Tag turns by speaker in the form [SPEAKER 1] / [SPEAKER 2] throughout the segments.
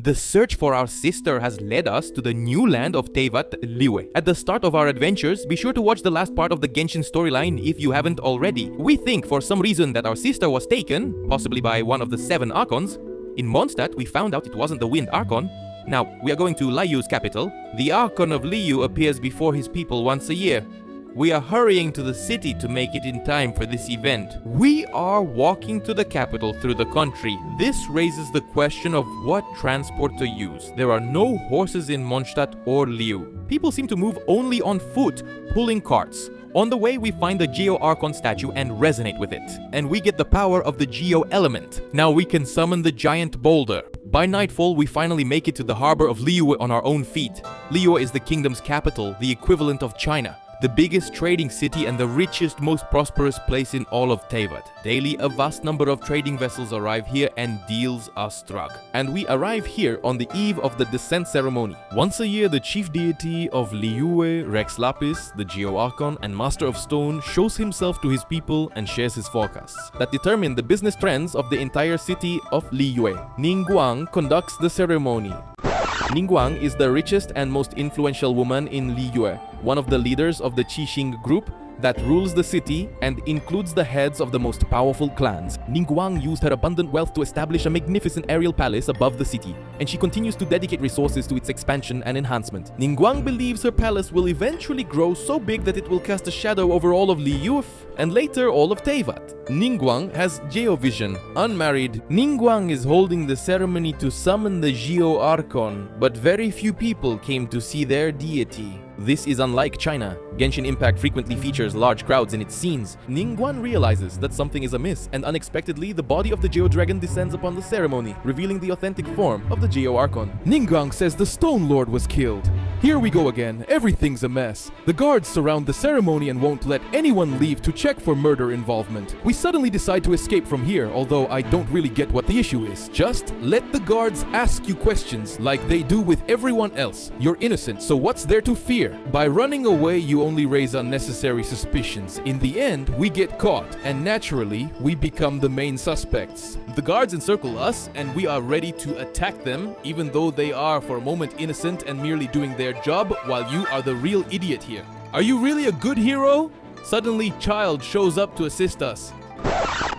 [SPEAKER 1] The search for our sister has led us to the new land of Teyvat, Liyue. At the start of our adventures, be sure to watch the last part of the Genshin storyline if you haven't already. We think for some reason that our sister was taken, possibly by one of the 7 Archons. In Mondstadt, we found out it wasn't the Wind Archon. Now, we are going to Liyue's capital. The Archon of Liyue appears before his people once a year. We are hurrying to the city to make it in time for this event. We are walking to the capital through the country. This raises the question of what transport to use. There are no horses in Mondstadt or Liyue. People seem to move only on foot, pulling carts. On the way, we find the Geo Archon statue and resonate with it. And we get the power of the Geo element. Now we can summon the giant boulder. By nightfall, we finally make it to the harbor of Liyue on our own feet. Liyue is the kingdom's capital, the equivalent of China. The biggest trading city and the richest, most prosperous place in all of Teyvat. Daily, a vast number of trading vessels arrive here and deals are struck. And we arrive here on the eve of the descent ceremony. Once a year, the chief deity of Liyue, Rex Lapis, the Geo Archon and Master of Stone, shows himself to his people and shares his forecasts that determine the business trends of the entire city of Liyue. Ningguang conducts the ceremony. Ningguang is the richest and most influential woman in Liyue, one of the leaders of the Qixing group that rules the city and includes the heads of the most powerful clans. Ningguang used her abundant wealth to establish a magnificent aerial palace above the city, and she continues to dedicate resources to its expansion and enhancement. Ningguang believes her palace will eventually grow so big that it will cast a shadow over all of Liyue and later all of Teyvat. Ningguang has Geovision, unmarried. Ningguang is holding the ceremony to summon the Geo Archon, but very few people came to see their deity. This is unlike China. Genshin Impact frequently features large crowds in its scenes. Ningguang realizes that something is amiss, and unexpectedly, the body of the Geo Dragon descends upon the ceremony, revealing the authentic form of the Geo Archon.
[SPEAKER 2] Ningguang says the Stone Lord was killed. Here we go again, everything's a mess. The guards surround the ceremony and won't let anyone leave to check for murder involvement. We suddenly decide to escape from here, although I don't really get what the issue is. Just let the guards ask you questions like they do with everyone else. You're innocent, so what's there to fear? By running away, you only raise unnecessary suspicions. In the end, we get caught, and naturally, we become the main suspects. The guards encircle us, and we are ready to attack them, even though they are for a moment innocent and merely doing their job, while you are the real idiot here. Are you really a good hero? Suddenly, Child shows up to assist us.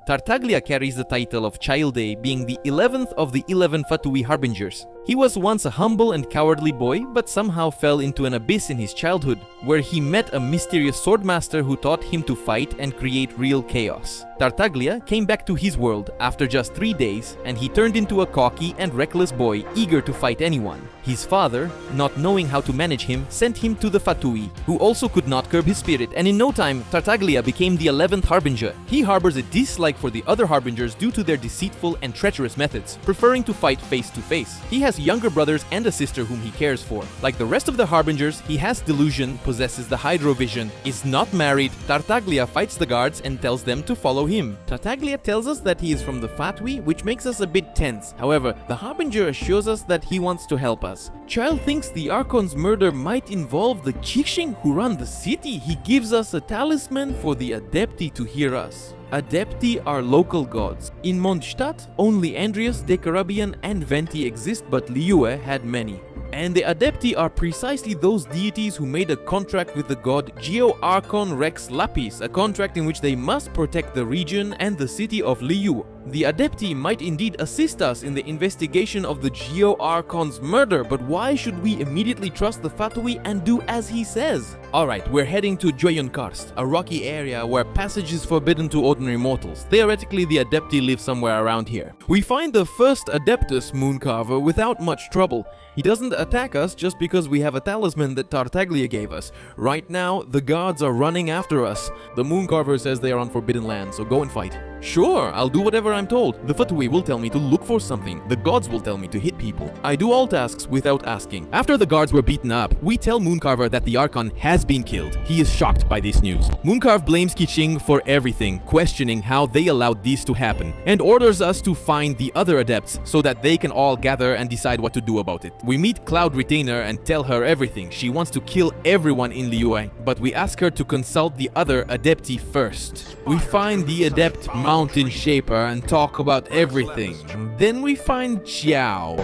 [SPEAKER 1] Tartaglia carries the title of Childe, being the 11th of the 11 Fatui Harbingers. He was once a humble and cowardly boy, but somehow fell into an abyss in his childhood, where he met a mysterious swordmaster who taught him to fight and create real chaos. Tartaglia came back to his world after just 3 days, and he turned into a cocky and reckless boy eager to fight anyone. His father, not knowing how to manage him, sent him to the Fatui, who also could not curb his spirit, and in no time, Tartaglia became the 11th Harbinger. He harbors a dislike for the other Harbingers due to their deceitful and treacherous methods, preferring to fight face to face. He has younger brothers and a sister whom he cares for. Like the rest of the Harbingers, he has delusion, possesses the Hydrovision, is not married. Tartaglia fights the guards and tells them to follow him. Tartaglia tells us that he is from the Fatui, which makes us a bit tense. However, the Harbinger assures us that he wants to help us. Child thinks the Archon's murder might involve the Qixing who run the city. He gives us a talisman for the Adepti to hear us. Adepti are local gods. In Mondstadt, only Andrius, Decarabian and Venti exist, but Liyue had many. And the Adepti are precisely those deities who made a contract with the god Geo Archon Rex Lapis, a contract in which they must protect the region and the city of Liyue. The Adepti might indeed assist us in the investigation of the Geo Archon's murder, but why should we immediately trust the Fatui and do as he says? Alright, we're heading to Joyonkarst, a rocky area where passage is forbidden to ordinary mortals. Theoretically, the Adepti live somewhere around here. We find the first Adeptus Mooncarver without much trouble. He doesn't attack us just because we have a talisman that Tartaglia gave us. Right now, the guards are running after us. The Mooncarver says they are on forbidden land, so go and fight. Sure, I'll do whatever I'm told. The Fatui will tell me to look for something. The gods will tell me to hit people. I do all tasks without asking. After the guards were beaten up, we tell Mooncarver that the Archon has been killed. He is shocked by this news. Mooncarver blames Qixing for everything, questioning how they allowed this to happen, and orders us to find the other adepts so that they can all gather and decide what to do about it. We meet Cloud Retainer and tell her everything. She wants to kill everyone in Liyue, but we ask her to consult the other Adepti first. We find the Adept mountain shaper and talk about everything. Then we find Xiao,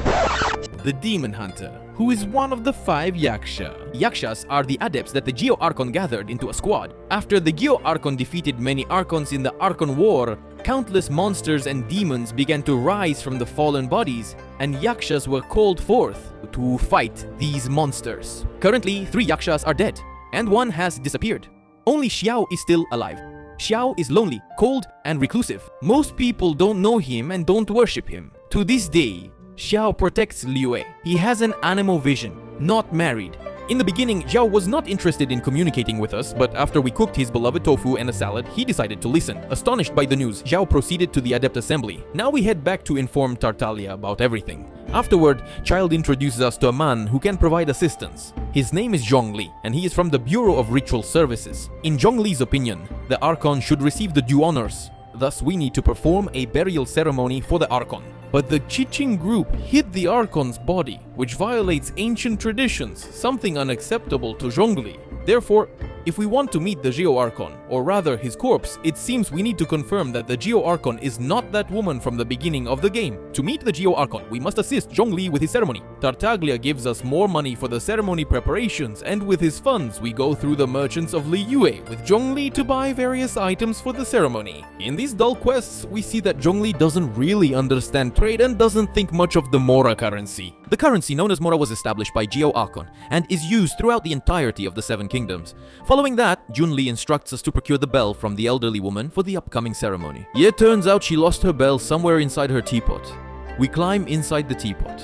[SPEAKER 1] the demon hunter, who is one of the 5 Yaksha. Yakshas are the adepts that the Geo Archon gathered into a squad. After the Geo Archon defeated many Archons in the Archon War, countless monsters and demons began to rise from the fallen bodies, and Yakshas were called forth to fight these monsters. Currently, 3 Yakshas are dead, and 1 has disappeared. Only Xiao is still alive. Xiao is lonely, cold, and reclusive. Most people don't know him and don't worship him. To this day, Xiao protects Liyue. He has an animal vision, not married. In the beginning, Xiao was not interested in communicating with us, but after we cooked his beloved tofu and a salad, he decided to listen. Astonished by the news, Xiao proceeded to the Adept Assembly. Now we head back to inform Tartaglia about everything. Afterward, Child introduces us to a man who can provide assistance. His name is Zhongli, and he is from the Bureau of Ritual Services. In Zhongli's opinion, the Archon should receive the due honors. Thus, we need to perform a burial ceremony for the Archon. But the Chiching group hid the Archon's body, which violates ancient traditions, something unacceptable to Zhongli. Therefore, if we want to meet the Geo Archon, or rather his corpse, it seems we need to confirm that the Geo Archon is not that woman from the beginning of the game. To meet the Geo Archon, we must assist Zhongli with his ceremony. Tartaglia gives us more money for the ceremony preparations, and with his funds, we go through the merchants of Liyue with Zhongli to buy various items for the ceremony. In these dull quests, we see that Zhongli doesn't really understand trade and doesn't think much of the Mora currency. The currency known as Mora was established by Geo Archon and is used throughout the entirety of the 7 kingdoms. Following that, Junli instructs us to procure the bell from the elderly woman for the upcoming ceremony. It turns out she lost her bell somewhere inside her teapot. We climb inside the teapot,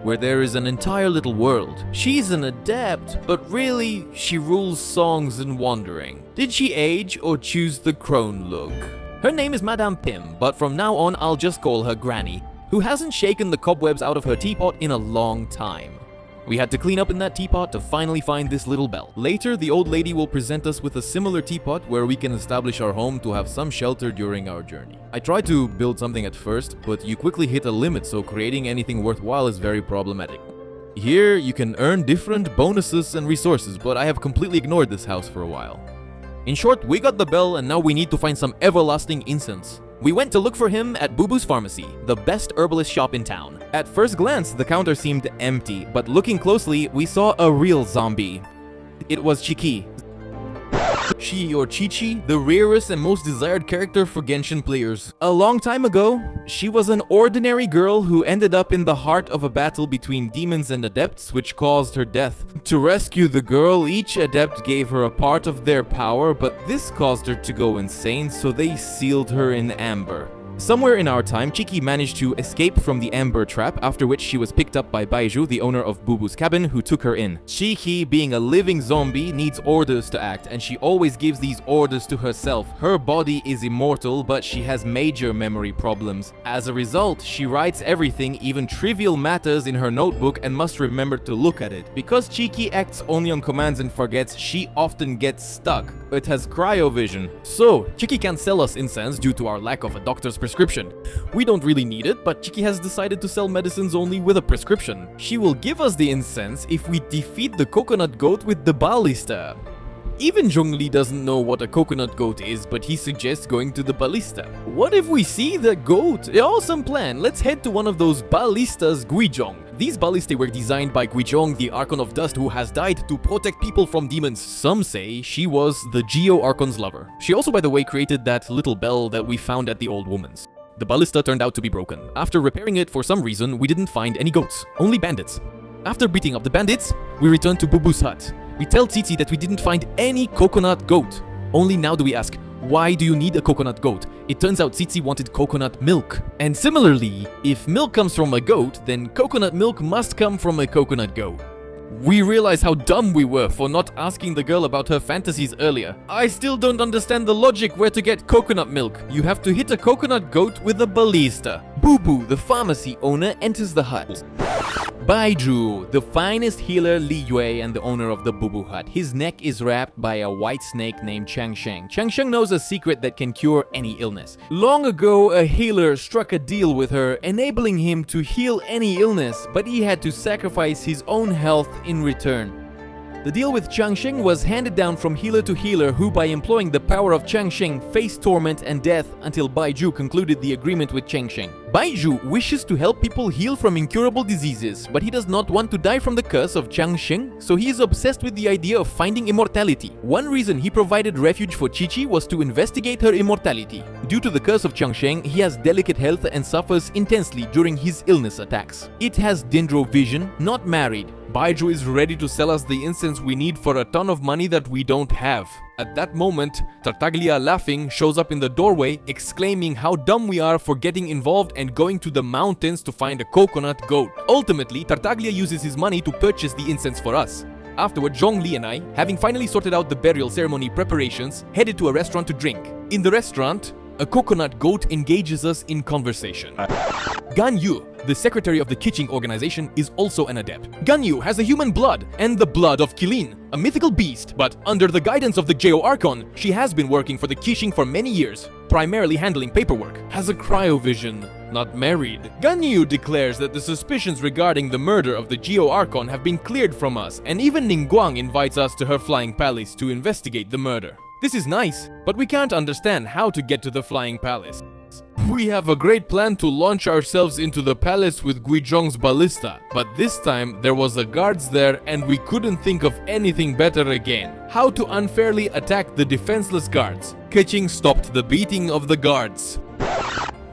[SPEAKER 1] where there is an entire little world. She's an adept, but really, she rules songs and wandering. Did she age or choose the crone look? Her name is Madame Pim, but from now on I'll just call her Granny, who hasn't shaken the cobwebs out of her teapot in a long time. We had to clean up in that teapot to finally find this little bell. Later, the old lady will present us with a similar teapot where we can establish our home to have some shelter during our journey. I tried to build something at first, but you quickly hit a limit, so creating anything worthwhile is very problematic. Here, you can earn different bonuses and resources, but I have completely ignored this house for a while. In short, we got the bell and now we need to find some everlasting incense. We went to look for him at Bubu's Pharmacy, the best herbalist shop in town. At first glance, the counter seemed empty, but looking closely, we saw a real zombie. It was Chiki. She or Chichi, the rarest and most desired character for Genshin players. A long time ago, she was an ordinary girl who ended up in the heart of a battle between demons and adepts, which caused her death. To rescue the girl, each adept gave her a part of their power, but this caused her to go insane, so they sealed her in amber. Somewhere in our time, Chiki managed to escape from the amber trap, after which she was picked up by Baiju, the owner of Bubu's cabin, who took her in. Chiki, being a living zombie, needs orders to act, and she always gives these orders to herself. Her body is immortal, but she has major memory problems. As a result, she writes everything, even trivial matters, in her notebook and must remember to look at it. Because Chiki acts only on commands and forgets, she often gets stuck. It has cryovision. So, Chiki can't sell us incense due to our lack of a doctor's prescription. We don't really need it, but Chiki has decided to sell medicines only with a prescription. She will give us the incense if we defeat the coconut goat with the ballista. Even Zhongli doesn't know what a coconut goat is, but he suggests going to the ballista. What if we see the goat? Awesome plan, let's head to one of those ballistas Guizhong. These ballistae were designed by Guizhong, the Archon of Dust who has died to protect people from demons. Some say she was the Geo Archon's lover. She also, by the way, created that little bell that we found at the old woman's. The ballista turned out to be broken. After repairing it for some reason, we didn't find any goats, only bandits. After beating up the bandits, we returned to Bubu's hut. We tell Tsitsi that we didn't find any coconut goat. Only now do we ask, why do you need a coconut goat? It turns out Tsitsi wanted coconut milk. And similarly, if milk comes from a goat, then coconut milk must come from a coconut goat. We realize how dumb we were for not asking the girl about her fantasies earlier. I still don't understand the logic where to get coconut milk. You have to hit a coconut goat with a ballista. Bubu, the pharmacy owner, enters the hut. Baiju, the finest healer Liyue and the owner of the Bubu hut. His neck is wrapped by a white snake named Changsheng. Changsheng knows a secret that can cure any illness. Long ago, a healer struck a deal with her, enabling him to heal any illness, but he had to sacrifice his own health in return. The deal with Changsheng was handed down from healer to healer who, by employing the power of Changsheng, faced torment and death until Baiju concluded the agreement with Changsheng. Baiju wishes to help people heal from incurable diseases, but he does not want to die from the curse of Changsheng, so he is obsessed with the idea of finding immortality. One reason he provided refuge for Qiqi was to investigate her immortality. Due to the curse of Changsheng, he has delicate health and suffers intensely during his illness attacks. It has Dendro vision, not married. Baiju is ready to sell us the incense we need for a ton of money that we don't have. At that moment, Tartaglia, laughing, shows up in the doorway, exclaiming how dumb we are for getting involved and going to the mountains to find a coconut goat. Ultimately, Tartaglia uses his money to purchase the incense for us. Afterward, Zhongli and I, having finally sorted out the burial ceremony preparations, headed to a restaurant to drink. In the restaurant, a coconut goat engages us in conversation. Ganyu, the secretary of the Qixing organization, is also an adept. Ganyu has a human blood and the blood of Qilin, a mythical beast, but under the guidance of the Geo Archon, she has been working for the Qixing for many years, primarily handling paperwork. Has a cryovision, not married. Ganyu declares that the suspicions regarding the murder of the Geo Archon have been cleared from us, and even Ningguang invites us to her flying palace to investigate the murder. This is nice, but we can't understand how to get to the flying palace. We have a great plan to launch ourselves into the palace with Guizhong's ballista, but this time there was a guards there and we couldn't think of anything better again. How to unfairly attack the defenseless guards. Keqing stopped the beating of the guards.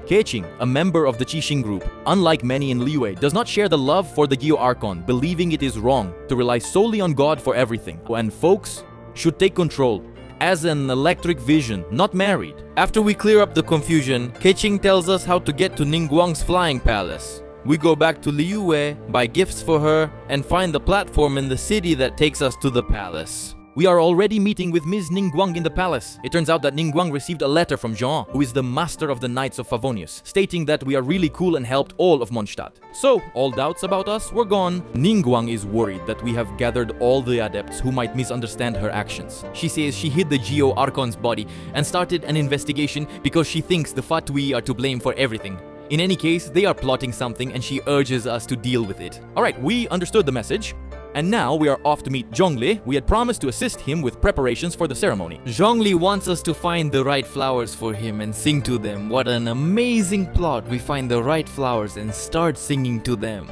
[SPEAKER 3] Keqing, a member of the Qixing group, unlike many in Liyue, does not share the love for the Geo Archon, believing it is wrong to rely solely on God for everything, and folks should take control. As an electric vision, not married. After we clear up the confusion, Keqing tells us how to get to Ningguang's flying palace. We go back to Liyue, buy gifts for her, and find the platform in the city that takes us to the palace. We are already meeting with Ms. Ningguang in the palace. It turns out that Ningguang received a letter from Jean, who is the master of the Knights of Favonius, stating that we are really cool and helped all of Mondstadt. So, all doubts about us were gone. Ningguang is worried that we have gathered all the adepts who might misunderstand her actions. She says she hid the Geo Archon's body and started an investigation because she thinks the Fatui are to blame for everything. In any case, they are plotting something and she urges us to deal with it. Alright, we understood the message. And now we are off to meet Zhongli. We had promised to assist him with preparations for the ceremony. Zhongli wants us to find the right flowers for him and sing to them. What an amazing plot. We find the right flowers and start singing to them.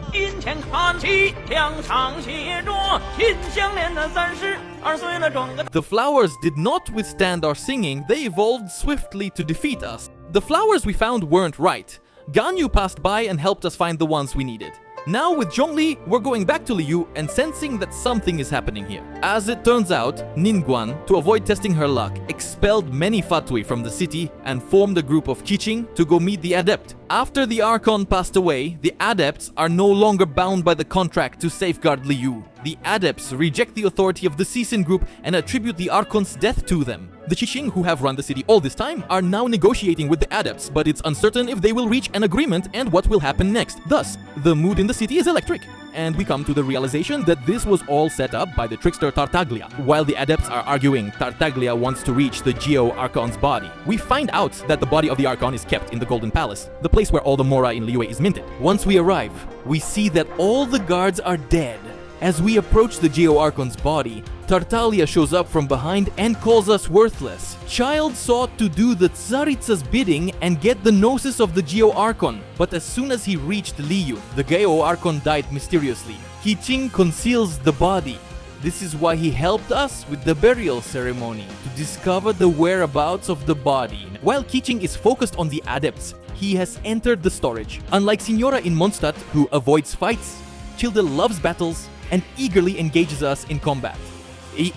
[SPEAKER 3] The flowers did not withstand our singing. They evolved swiftly to defeat us. The flowers we found weren't right. Ganyu passed by and helped us find the ones we needed. Now with Zhongli, we're going back to Liyue and sensing that something is happening here. As it turns out, Ningguang, to avoid testing her luck, expelled many Fatui from the city and formed a group of Qixing to go meet the adept. After the Archon passed away, the adepts are no longer bound by the contract to safeguard Liyue. The adepts reject the authority of the Cixin group and attribute the Archon's death to them. The Qixing, who have run the city all this time, are now negotiating with the adepts, but it's uncertain if they will reach an agreement and what will happen next. Thus, the mood in the city is electric. And we come to the realization that this was all set up by the trickster Tartaglia. While the adepts are arguing, Tartaglia wants to reach the Geo Archon's body. We find out that the body of the Archon is kept in the Golden Palace, the place where all the Mora in Liyue is minted. Once we arrive, we see that all the guards are dead. As we approach the Geo Archon's body, Tartaglia shows up from behind and calls us worthless. Child sought to do the Tsaritsa's bidding and get the gnosis of the Geo Archon, but as soon as he reached Liyue, the Geo Archon died mysteriously. Keqing conceals the body. This is why he helped us with the burial ceremony, to discover the whereabouts of the body. While Keqing is focused on the adepts, he has entered the storage. Unlike Signora in Mondstadt, who avoids fights, Childe loves battles and eagerly engages us in combat.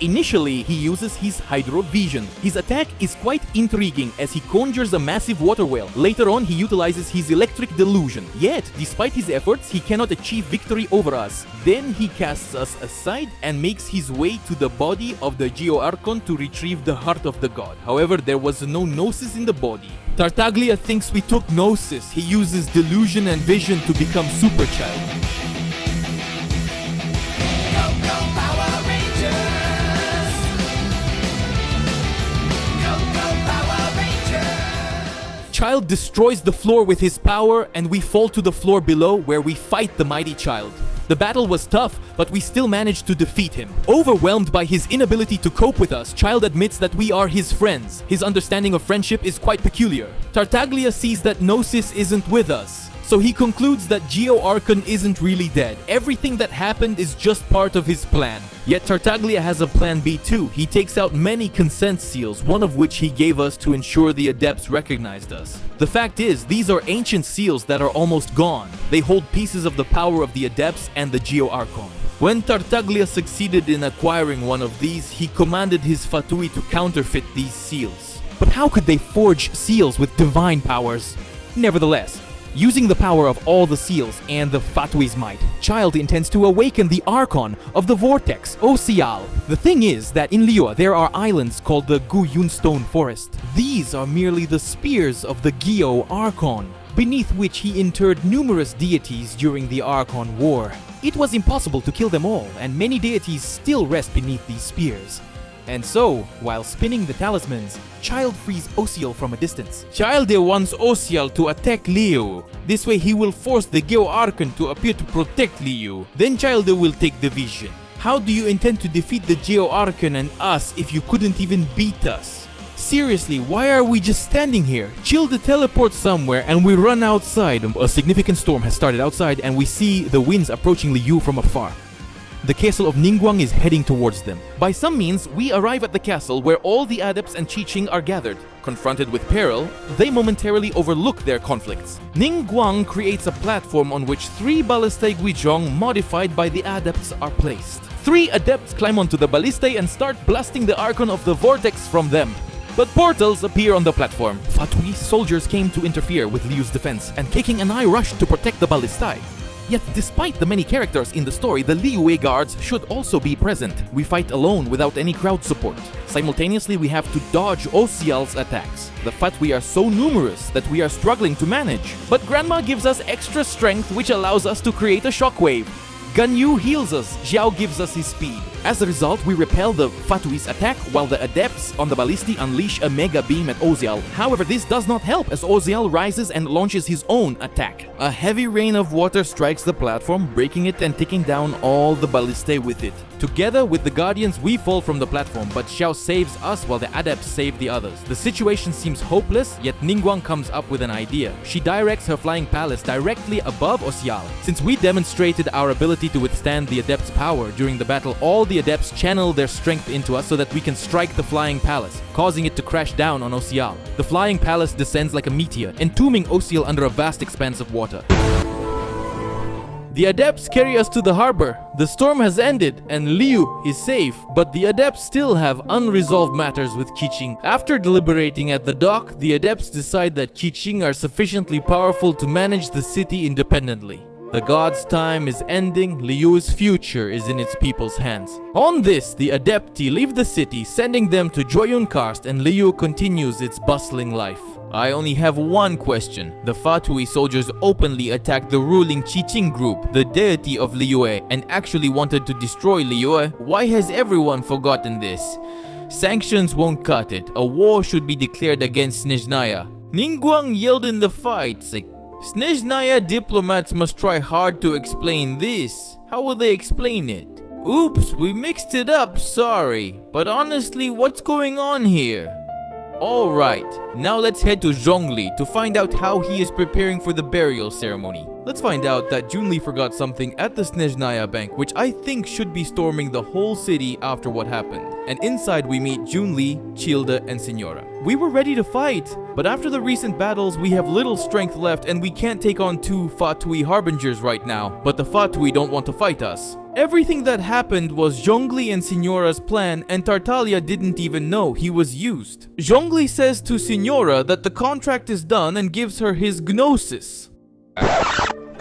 [SPEAKER 3] Initially, he uses his Hydro Vision. His attack is quite intriguing as he conjures a massive water whale. Later on, he utilizes his Electric Delusion. Yet, despite his efforts, he cannot achieve victory over us. Then he casts us aside and makes his way to the body of the Geo Archon to retrieve the heart of the god. However, there was no Gnosis in the body. Tartaglia thinks we took Gnosis. He uses Delusion and Vision to become Super Child. Child destroys the floor with his power and we fall to the floor below where we fight the mighty Child. The battle was tough, but we still managed to defeat him. Overwhelmed by his inability to cope with us, Childe admits that we are his friends. His understanding of friendship is quite peculiar. Tartaglia sees that Gnosis isn't with us, so he concludes that Geo-Archon isn't really dead. Everything that happened is just part of his plan. Yet Tartaglia has a plan B too. He takes out many consent seals, one of which he gave us to ensure the adepts recognized us. The fact is, these are ancient seals that are almost gone. They hold pieces of the power of the adepts and the Geo-Archon. When Tartaglia succeeded in acquiring one of these, he commanded his Fatui to counterfeit these seals. But how could they forge seals with divine powers? Nevertheless, using the power of all the seals and the Fatui's might, Childe intends to awaken the Archon of the Vortex, Ocial. The thing is that in Liyue there are islands called the Guyunstone Forest. These are merely the spears of the Geo-Archon, beneath which he interred numerous deities during the Archon War. It was impossible to kill them all, and many deities still rest beneath these spears. And so, while spinning the talismans, Childe frees Ocial from a distance. Childe wants Ocial to attack Liyue. This way he will force the Geo-Archon to appear to protect Liyue. Then Childe will take the vision. How do you intend to defeat the Geo-Archon and us if you couldn't even beat us? Seriously, why are we just standing here? Childe teleports somewhere and we run outside. A significant storm has started outside and we see the winds approaching Liyue from afar. The castle of Ningguang is heading towards them. By some means, we arrive at the castle where all the adepts and Qiqing are gathered. Confronted with peril, they momentarily overlook their conflicts. Ningguang creates a platform on which 3 ballistae Guizhong modified by the adepts are placed. 3 adepts climb onto the ballistae and start blasting the Archon of the Vortex from them. But portals appear on the platform. Fatui soldiers came to interfere with Liyue's defense, and Keqing and I rushed to protect the ballistae. Yet despite the many characters in the story, the Liyue guards should also be present. We fight alone without any crowd support. Simultaneously, we have to dodge Ocial's attacks. The Fatui are so numerous that we are struggling to manage. But Grandma gives us extra strength, which allows us to create a shockwave. Ganyu heals us, Xiao gives us his speed. As a result, we repel the Fatui's attack while the adepts on the ballistae unleash a mega beam at Ocial. However, this does not help as Ocial rises and launches his own attack. A heavy rain of water strikes the platform, breaking it and taking down all the ballistae with it. Together with the Guardians, we fall from the platform, but Xiao saves us while the adepts save the others. The situation seems hopeless, yet Ningguang comes up with an idea. She directs her flying palace directly above Ocial. Since we demonstrated our ability to withstand the adepts' power during the battle, all the adepts channel their strength into us so that we can strike the flying palace, causing it to crash down on Ocial. The flying palace descends like a meteor, entombing Ocial under a vast expanse of water. The adepts carry us to the harbor. The storm has ended and Liyue is safe, but the adepts still have unresolved matters with Qiqing. After deliberating at the dock, the adepts decide that Qiqing are sufficiently powerful to manage the city independently. The god's time is ending, Liyue's future is in its people's hands. On this, the Adepti leave the city, sending them to Joyunkarst, and Liyue continues its bustling life. I only have one question. The Fatui soldiers openly attacked the ruling Qiqing group, the deity of Liyue, and actually wanted to destroy Liyue. Why has everyone forgotten this? Sanctions won't cut it. A war should be declared against Snezhnaya. Ningguang yelled in the fight, Snezhnaya diplomats must try hard to explain this. How will they explain it? Oops, we mixed it up, sorry. But honestly, what's going on here? Alright, now let's head to Zhongli to find out how he is preparing for the burial ceremony. Let's find out that Junli forgot something at the Snezhnaya Bank, which I think should be storming the whole city after what happened. And inside we meet Junli, Childe, and Signora. We were ready to fight, but after the recent battles we have little strength left and we can't take on 2 Fatui Harbingers right now. But the Fatui don't want to fight us. Everything that happened was Zhongli and Signora's plan, and Tartaglia didn't even know he was used. Zhongli says to Signora that the contract is done and gives her his Gnosis.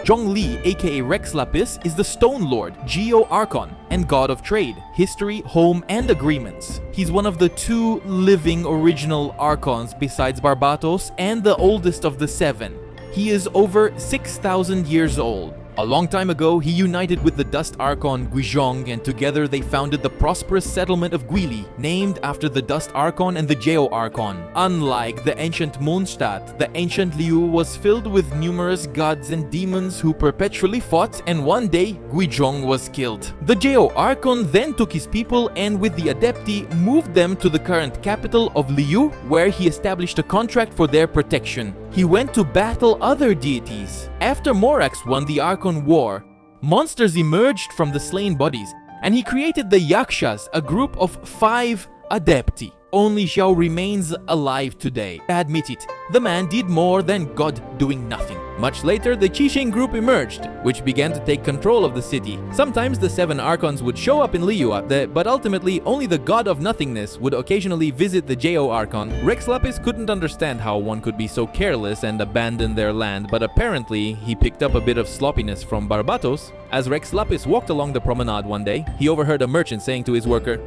[SPEAKER 3] Zhongli, aka Rex Lapis, is the Stone Lord, Geo-Archon, and god of trade, history, home, and agreements. He's one of the 2 living original Archons besides Barbatos and the oldest of the 7. He is over 6,000 years old.
[SPEAKER 1] A long time ago, he united with the Dust Archon Guizhong, and together they founded the prosperous settlement of Guili, named after the Dust Archon and the Geo Archon. Unlike the ancient Mondstadt, the ancient Liyue was filled with numerous gods and demons who perpetually fought, and one day, Guizhong was killed. The Geo Archon then took his people and with the adepti moved them to the current capital of Liyue, where he established a contract for their protection. He went to battle other deities. After Morax won the Archon War, monsters emerged from the slain bodies, and he created the Yakshas, a group of 5 adepti. Only Xiao remains alive today. Admit it, the man did more than God doing nothing. Much later, the Qixing group emerged, which began to take control of the city. Sometimes the 7 Archons would show up in Liyue, but ultimately only the God of Nothingness would occasionally visit the Geo Archon. Rex Lapis couldn't understand how one could be so careless and abandon their land, but apparently he picked up a bit of sloppiness from Barbatos. As Rex Lapis walked along the promenade one day, he overheard a merchant saying to his worker,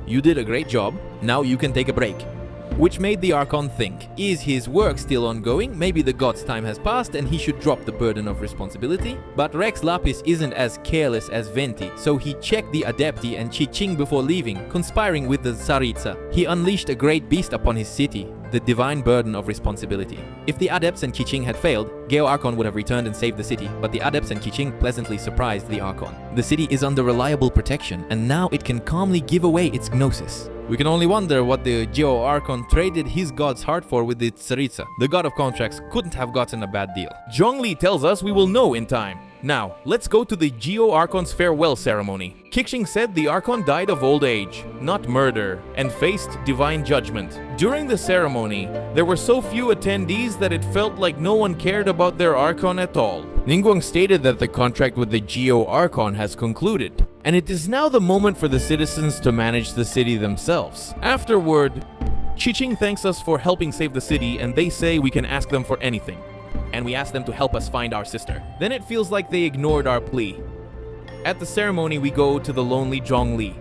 [SPEAKER 1] "You did a great job, now you can take a break." Which made the Archon think, is his work still ongoing? Maybe the god's time has passed and he should drop the burden of responsibility? But Rex Lapis isn't as careless as Venti, so he checked the Adepti and Qixing before leaving, conspiring with the Tsaritsa. He unleashed a great beast upon his city, the divine burden of responsibility. If the Adepts and Qixing had failed, Geo Archon would have returned and saved the city, but the Adepts and Qixing pleasantly surprised the Archon. The city is under reliable protection, and now it can calmly give away its gnosis. We can only wonder what the Geo Archon traded his god's heart for with the Tsaritsa. The god of contracts couldn't have gotten a bad deal. Zhongli tells us we will know in time. Now, let's go to the Geo Archon's farewell ceremony. Qixing said the Archon died of old age, not murder, and faced divine judgment. During the ceremony, there were so few attendees that it felt like no one cared about their Archon at all. Ningguang stated that the contract with the Geo Archon has concluded, and it is now the moment for the citizens to manage the city themselves. Afterward, Qixing thanks us for helping save the city, and they say we can ask them for anything. And we ask them to help us find our sister. Then it feels like they ignored our plea. At the ceremony, we go to the lonely Zhongli.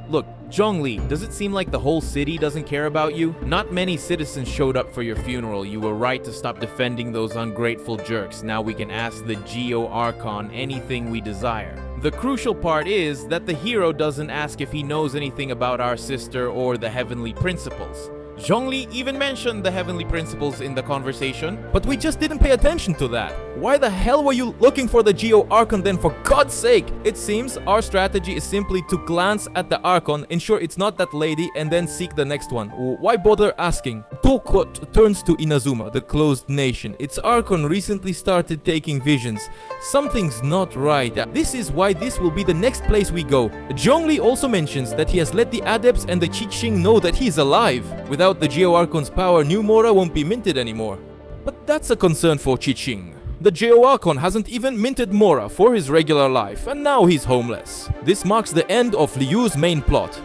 [SPEAKER 1] Look, Zhongli, does it seem like the whole city doesn't care about you? Not many citizens showed up for your funeral. You were right to stop defending those ungrateful jerks. Now we can ask the Geo Archon anything we desire. The crucial part is that the hero doesn't ask if he knows anything about our sister or the heavenly principles. Zhongli even mentioned the heavenly principles in the conversation, but we just didn't pay attention to that. Why the hell were you looking for the Geo Archon then, for God's sake? It seems our strategy is simply to glance at the Archon, ensure it's not that lady, and then seek the next one. Why bother asking? Tokot turns to Inazuma, the closed nation. Its Archon recently started taking visions. Something's not right. This is why this will be the next place we go. Zhongli also mentions that he has let the Adepts and the Qixing know that he's alive. Without the Geo Archon's power, New Mora won't be minted anymore. But that's a concern for Qixing. The Geo Archon hasn't even minted Mora for his regular life, and now he's homeless. This marks the end of Liyue's main plot.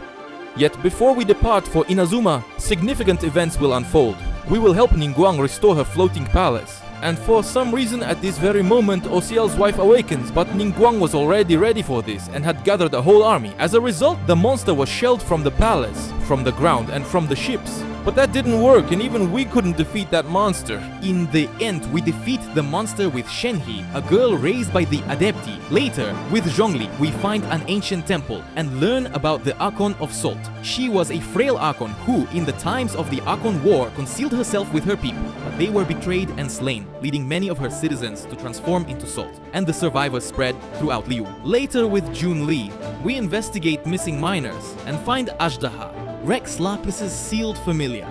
[SPEAKER 1] Yet before we depart for Inazuma, significant events will unfold. We will help Ningguang restore her floating palace. And for some reason at this very moment, Osiel's wife awakens, but Ningguang was already ready for this and had gathered a whole army. As a result, the monster was shelled from the palace, from the ground, and from the ships. But that didn't work, and even we couldn't defeat that monster. In the end, we defeat the monster with Shenhe, a girl raised by the Adepti. Later, with Zhongli, we find an ancient temple and learn about the Archon of Salt. She was a frail Archon who, in the times of the Archon War, concealed herself with her people, but they were betrayed and slain, leading many of her citizens to transform into salt, and the survivors spread throughout Liyue. Later, with Junli, we investigate missing miners and find Ashdaha, Rex Lapis's sealed familiar.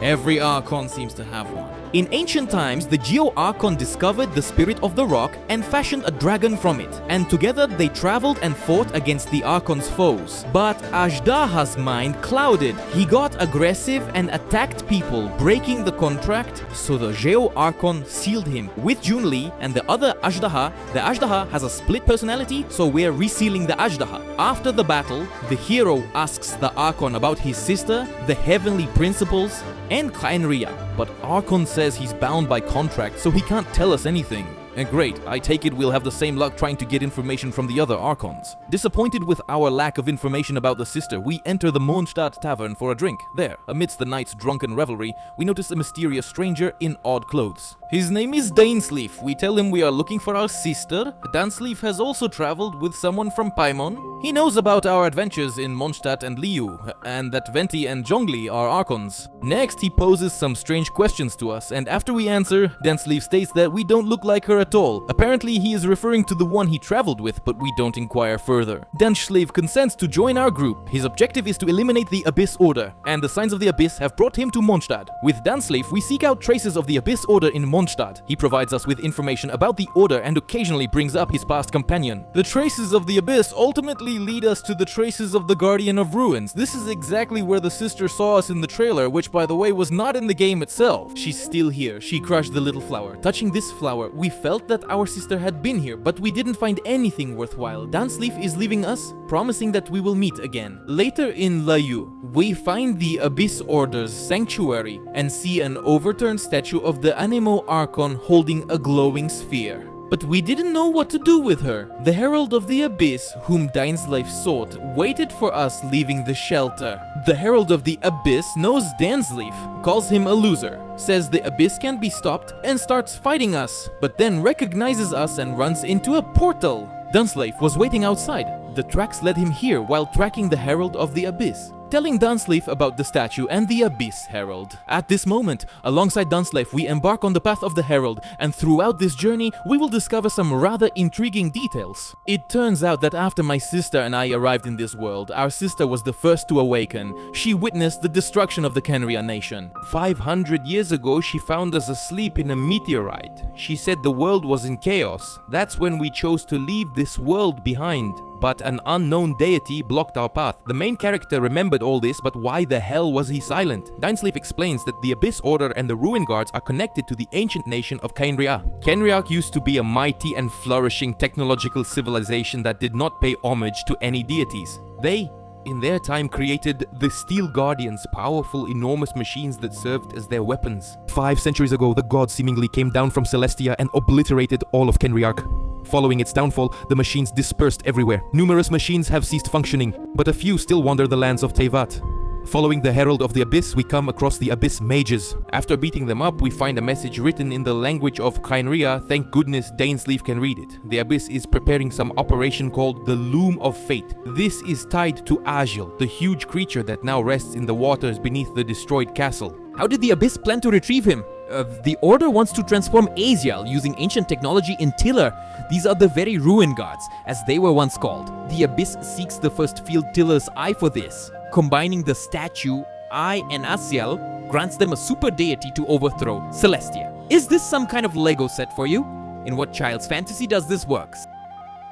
[SPEAKER 1] Every Archon seems to have one. In ancient times, the Geo Archon discovered the spirit of the rock and fashioned a dragon from it, and together they traveled and fought against the Archon's foes. But Ashdaha's mind clouded. He got aggressive and attacked people, breaking the contract, so the Geo Archon sealed him. With Junli and the other Ashdaha, the Ashdaha has a split personality, so we're resealing the Ashdaha. After the battle, the hero asks the Archon about his sister, the heavenly principles, and Khaenri'ah, but Archon says he's bound by contract, so he can't tell us anything. And great, I take it we'll have the same luck trying to get information from the other Archons. Disappointed with our lack of information about the sister, we enter the Mondstadt Tavern for a drink. There, amidst the night's drunken revelry, we notice a mysterious stranger in odd clothes. His name is Dainsleif. We tell him we are looking for our sister. Dainsleif has also traveled with someone from Paimon. He knows about our adventures in Mondstadt and Liyue, and that Venti and Zhongli are Archons. Next, he poses some strange questions to us, and after we answer, Dainsleif states that we don't look like her at all. Apparently, he is referring to the one he traveled with, but we don't inquire further. Dainsleif consents to join our group. His objective is to eliminate the Abyss Order, and the signs of the Abyss have brought him to Mondstadt. With Dainsleif, we seek out traces of the Abyss Order in Mondstadt. He provides us with information about the Order and occasionally brings up his past companion. The traces of the Abyss ultimately lead us to the traces of the Guardian of Ruins. This is exactly where the sister saw us in the trailer, which by the way was not in the game itself. She's still here. She crushed the little flower. Touching this flower, we felt that our sister had been here, but we didn't find anything worthwhile. Dainsleif is leaving us, promising that we will meet again. Later in Liyue, we find the Abyss Order's sanctuary and see an overturned statue of the Anemo Archon holding a glowing sphere. But we didn't know what to do with her. The Herald of the Abyss, whom Dainsleif sought, waited for us leaving the shelter. The Herald of the Abyss knows Dainsleif, calls him a loser, says the Abyss can't be stopped, and starts fighting us, but then recognizes us and runs into a portal. Dainsleif was waiting outside. The tracks led him here while tracking the Herald of the Abyss, telling Dainsleif about the statue and the Abyss Herald. At this moment, alongside Dainsleif, we embark on the path of the Herald, and throughout this journey, we will discover some rather intriguing details. It turns out that after my sister and I arrived in this world, our sister was the first to awaken. She witnessed the destruction of the Kenria nation.
[SPEAKER 4] 500 years ago, she found us asleep in a meteorite. She said the world was in chaos. That's when we chose to leave this world behind. But an unknown deity blocked our path. The main character remembered all this, but why the hell was he silent? Dainsleif explains that the Abyss Order and the Ruin Guards are connected to the ancient nation of Kenria. Kenria used to be a mighty and flourishing technological civilization that did not pay homage to any deities. They, in their time, created the Steel Guardians, powerful, enormous machines that served as their weapons. 5 centuries ago, the gods seemingly came down from Celestia and obliterated all of Kenriarch. Following its downfall, the machines dispersed everywhere. Numerous machines have ceased functioning, but a few still wander the lands of Teyvat. Following the Herald of the Abyss, we come across the Abyss Mages. After beating them up, we find a message written in the language of Khaenri'ah. Thank goodness Dainsleif can read it. The Abyss is preparing some operation called the Loom of Fate. This is tied to Agil, the huge creature that now rests in the waters beneath the destroyed castle.
[SPEAKER 1] How did the Abyss plan to retrieve him? The Order wants to transform Aziel using ancient technology in Tiller. These are the very Ruin Guards, as they were once called. The Abyss seeks the first field Tiller's eye for this. Combining the statue, eye, and Aziel grants them a super deity to overthrow Celestia. Is this some kind of Lego set for you? In what child's fantasy does this work?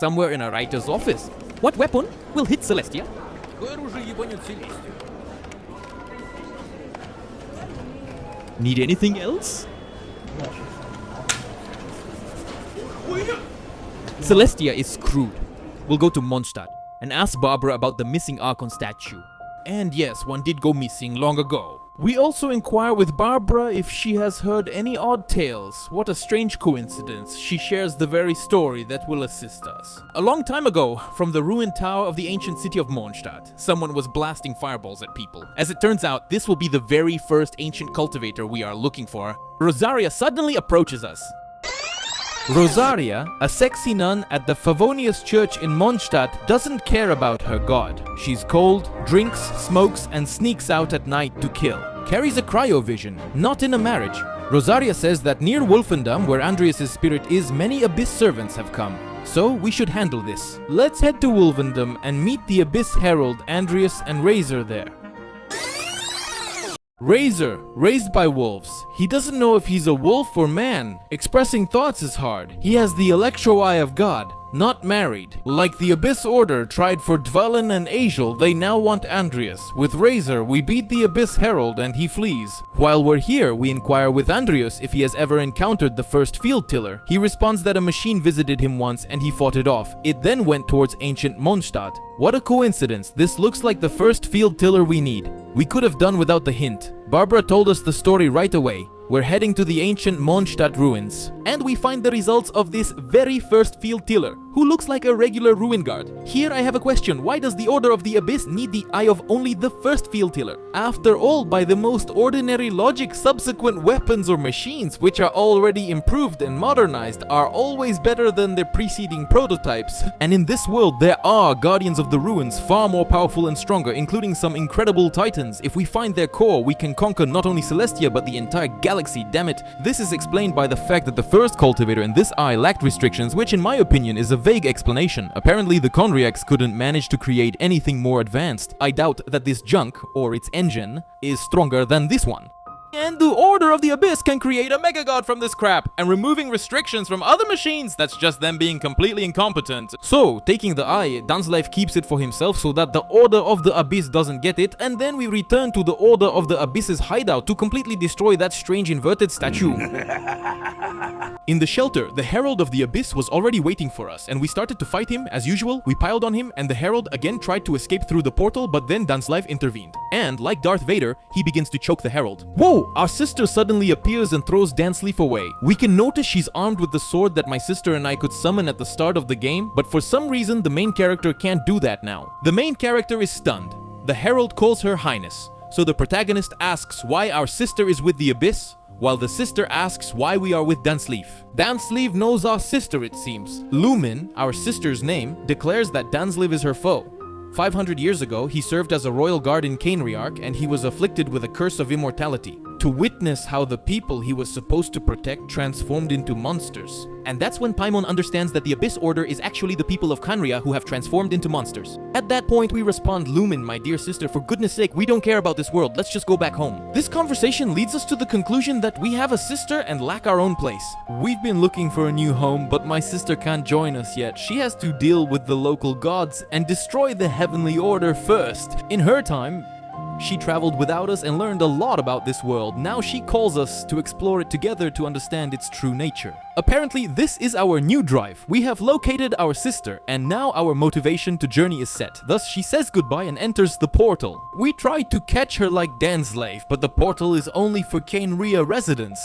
[SPEAKER 1] Somewhere in a writer's office. What weapon will hit Celestia? Need anything else? Celestia is screwed. We'll go to Mondstadt and ask Barbara about the missing Archon statue. And yes, one did go missing long ago. We also inquire with Barbara if she has heard any odd tales. What a strange coincidence. She shares the very story that will assist us. A long time ago, from the ruined tower of the ancient city of Mondstadt, someone was blasting fireballs at people. As it turns out, this will be the very first ancient cultivator we are looking for. Rosaria suddenly approaches us. Rosaria, a sexy nun at the Favonius church in Mondstadt, doesn't care about her god. She's cold, drinks, smokes, and sneaks out at night to kill. Carries a cryovision, not in a marriage. Rosaria says that near Wolfendam, where Andreas' spirit is, many Abyss servants have come. So we should handle this. Let's head to Wolfendam and meet the Abyss Herald, Andreas, and Razor there. Razor, raised by wolves. He doesn't know if he's a wolf or man. Expressing thoughts is hard. He has the electro eye of God. Not married. Like the Abyss Order tried for Dvalin and Agil, they now want Andreas. With Razor, we beat the Abyss Herald and he flees. While we're here, we inquire with Andreas if he has ever encountered the first field tiller. He responds that a machine visited him once and he fought it off. It then went towards ancient Mondstadt. What a coincidence. This looks like the first field tiller we need. We could have done without the hint. Barbara told us the story right away. We're heading to the ancient Mondstadt ruins, and we find the results of this very first field tiller, who looks like a regular ruin guard. Here I have a question: why does the Order of the Abyss need the eye of only the first field tiller? After all, by the most ordinary logic, subsequent weapons or machines, which are already improved and modernized, are always better than their preceding prototypes. And in this world, there are Guardians of the Ruins far more powerful and stronger, including some incredible titans. If we find their core, we can conquer not only Celestia, but the entire galaxy, damn it. This is explained by the fact that the first cultivator in this eye lacked restrictions, which in my opinion is a vague explanation. Apparently the Conriacs couldn't manage to create anything more advanced. I doubt that this junk, or its engine, is stronger than this one. And the Order of the Abyss can create a Mega God from this crap, and removing restrictions from other machines, that's just them being completely incompetent. So, taking the eye, Dunslife keeps it for himself so that the Order of the Abyss doesn't get it, and then we return to the Order of the Abyss's hideout to completely destroy that strange inverted statue. In the shelter, the Herald of the Abyss was already waiting for us, and we started to fight him. As usual, we piled on him, and the Herald again tried to escape through the portal, but then Dunslife intervened. And, like Darth Vader, he begins to choke the Herald. Whoa! Our sister suddenly appears and throws Dansleaf away. We can notice she's armed with the sword that my sister and I could summon at the start of the game, but for some reason the main character can't do that now. The main character is stunned. The Herald calls her Highness, so the protagonist asks why our sister is with the Abyss, while the sister asks why we are with Dansleaf. Dansleaf knows our sister, it seems. Lumin, our sister's name, declares that Dansleaf is her foe. 500 years ago, he served as a royal guard in Cainriarch, and he was afflicted with a curse of immortality, to witness how the people he was supposed to protect transformed into monsters. And that's when Paimon understands that the Abyss Order is actually the people of Khaenri'ah who have transformed into monsters. At that point, we respond, Lumin, my dear sister, for goodness sake, we don't care about this world, let's just go back home. This conversation leads us to the conclusion that we have a sister and lack our own place. We've been looking for a new home, but my sister can't join us yet. She has to deal with the local gods and destroy the Heavenly Order first. In her time, she traveled without us and learned a lot about this world. Now she calls us to explore it together to understand its true nature. Apparently, this is our new drive. We have located our sister, and now our motivation to journey is set. Thus, she says goodbye and enters the portal. We tried to catch her like Dansleif, but the portal is only for Cainri'ah residents.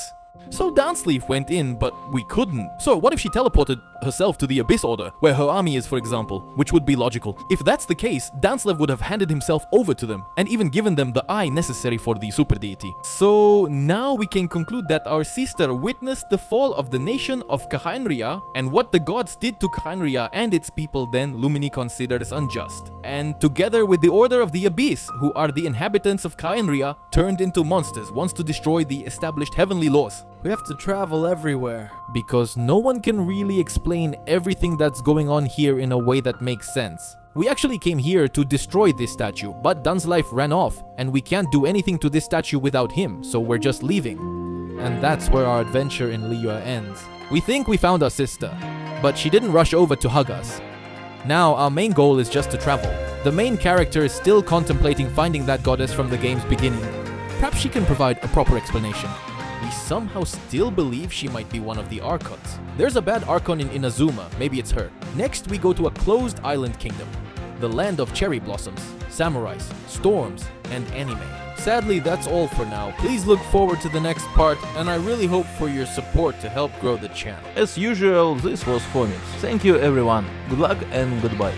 [SPEAKER 1] So Dansleaf went in, but we couldn't. So what if she teleported herself to the Abyss Order, where her army is, for example, which would be logical. If that's the case, Dansleif would have handed himself over to them, and even given them the eye necessary for the super deity. So now we can conclude that our sister witnessed the fall of the nation of Khaenri'ah, and what the gods did to Khaenri'ah and its people then Lumini considers unjust. And together with the Order of the Abyss, who are the inhabitants of Khaenri'ah, turned into monsters, wants to destroy the established heavenly laws. We have to travel everywhere, because no one can really explain everything that's going on here in a way that makes sense. We actually came here to destroy this statue, but Dunslife ran off, and we can't do anything to this statue without him, so we're just leaving. And that's where our adventure in Liyue ends. We think we found our sister, but she didn't rush over to hug us. Now our main goal is just to travel. The main character is still contemplating finding that goddess from the game's beginning. Perhaps she can provide a proper explanation. We somehow still believe she might be one of the Archons. There's a bad Archon in Inazuma, maybe it's her. Next we go to a closed island kingdom, the land of cherry blossoms, samurais, storms, and anime. Sadly, that's all for now. Please look forward to the next part, and I really hope for your support to help grow the channel.
[SPEAKER 5] As usual, this was Phoenix. Thank you everyone. Good luck and goodbye.